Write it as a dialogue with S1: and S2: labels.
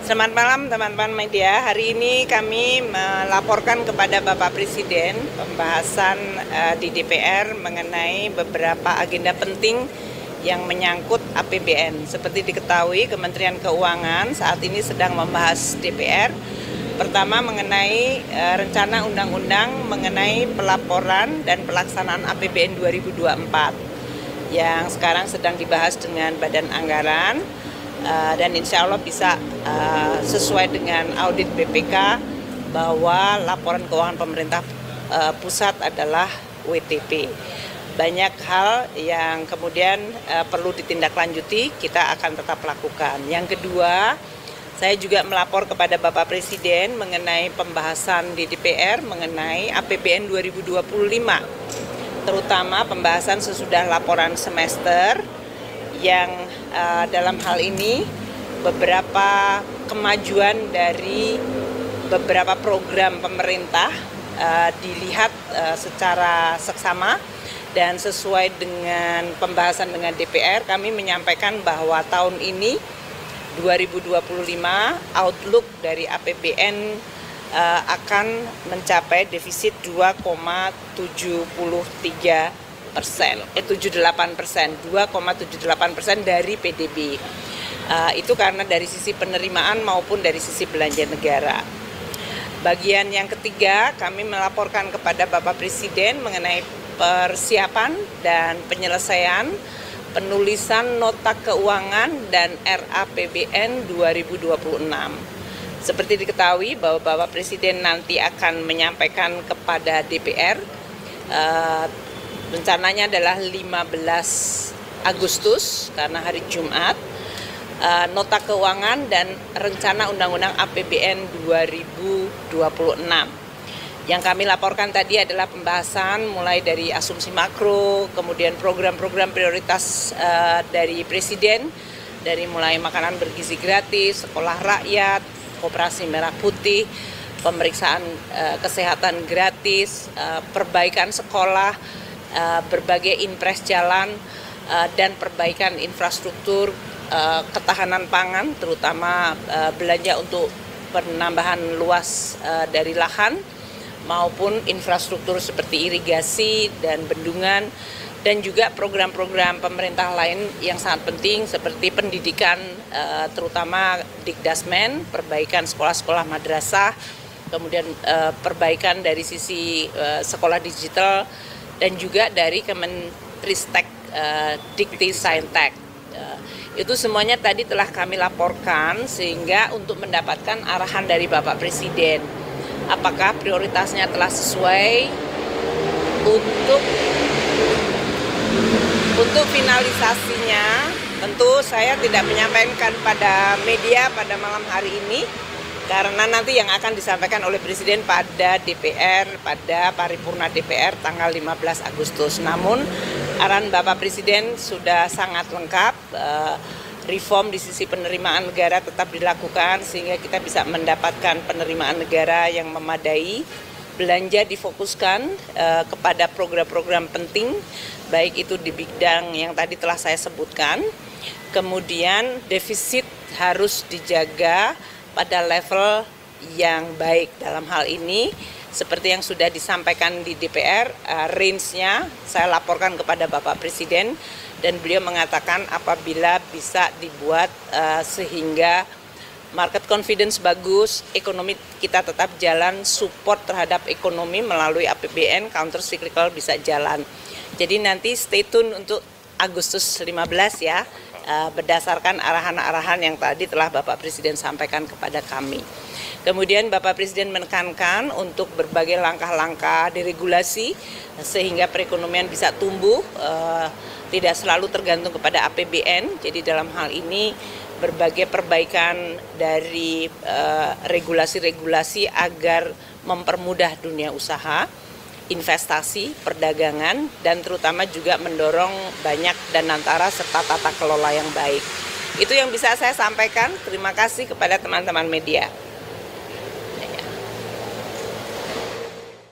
S1: Selamat malam teman-teman media. Hari ini kami melaporkan kepada Bapak Presiden pembahasan di DPR mengenai beberapa agenda penting yang menyangkut APBN. Seperti diketahui, Kementerian Keuangan saat ini sedang membahas DPR. Pertama mengenai rencana undang-undang mengenai pelaporan dan pelaksanaan APBN 2024 yang sekarang sedang dibahas dengan Badan Anggaran. Dan insya Allah bisa sesuai dengan audit BPK bahwa laporan keuangan pemerintah pusat adalah WTP. Banyak hal yang kemudian perlu ditindaklanjuti, kita akan tetap lakukan. Yang kedua, saya juga melapor kepada Bapak Presiden mengenai pembahasan di DPR mengenai APBN 2025, terutama pembahasan sesudah laporan semester yang dalam hal ini beberapa kemajuan dari beberapa program pemerintah dilihat secara seksama dan sesuai dengan pembahasan dengan DPR. Kami menyampaikan bahwa tahun ini 2025 outlook dari APBN akan mencapai defisit 2,78% dari PDB. Itu karena dari sisi penerimaan maupun dari sisi belanja negara. Bagian yang ketiga, kami melaporkan kepada Bapak Presiden mengenai persiapan dan penyelesaian penulisan nota keuangan dan RAPBN 2026. Seperti diketahui bahwa Bapak Presiden nanti akan menyampaikan kepada DPR rencananya adalah 15 Agustus karena hari Jumat, nota keuangan dan rencana undang-undang APBN 2026. Yang kami laporkan tadi adalah pembahasan mulai dari asumsi makro, kemudian program-program prioritas dari Presiden, dari mulai makanan bergizi gratis, sekolah rakyat, koperasi merah putih, pemeriksaan kesehatan gratis, perbaikan sekolah, berbagai impres jalan, dan perbaikan infrastruktur, ketahanan pangan, terutama belanja untuk penambahan luas dari lahan, maupun infrastruktur seperti irigasi dan bendungan, dan juga program-program pemerintah lain yang sangat penting seperti pendidikan, terutama Dikdasmen, perbaikan sekolah-sekolah madrasah, kemudian perbaikan dari sisi sekolah digital, dan juga dari Kemenristek Dikti Saintek. Itu semuanya tadi telah kami laporkan sehingga untuk mendapatkan arahan dari Bapak Presiden apakah prioritasnya telah sesuai untuk finalisasinya. Tentu saya tidak menyampaikan pada media pada malam hari ini karena nanti yang akan disampaikan oleh Presiden pada DPR, pada paripurna DPR tanggal 15 Agustus. Namun arahan Bapak Presiden sudah sangat lengkap, reform di sisi penerimaan negara tetap dilakukan sehingga kita bisa mendapatkan penerimaan negara yang memadai. Belanja difokuskan kepada program-program penting, baik itu di bidang yang tadi telah saya sebutkan. Kemudian defisit harus dijaga pada level yang baik. Dalam hal ini seperti yang sudah disampaikan di DPR, range-nya saya laporkan kepada Bapak Presiden dan beliau mengatakan apabila bisa dibuat sehingga market confidence bagus, ekonomi kita tetap jalan, support terhadap ekonomi melalui APBN, counter cyclical bisa jalan. Jadi nanti stay tune untuk Agustus 15 ya, berdasarkan arahan-arahan yang tadi telah Bapak Presiden sampaikan kepada kami. Kemudian Bapak Presiden menekankan untuk berbagai langkah-langkah deregulasi sehingga perekonomian bisa tumbuh, tidak selalu tergantung kepada APBN. Jadi dalam hal ini berbagai perbaikan dari regulasi-regulasi agar mempermudah dunia usaha, investasi, perdagangan, dan terutama juga mendorong banyak danantara serta tata kelola yang baik. Itu yang bisa saya sampaikan. Terima kasih kepada teman-teman media.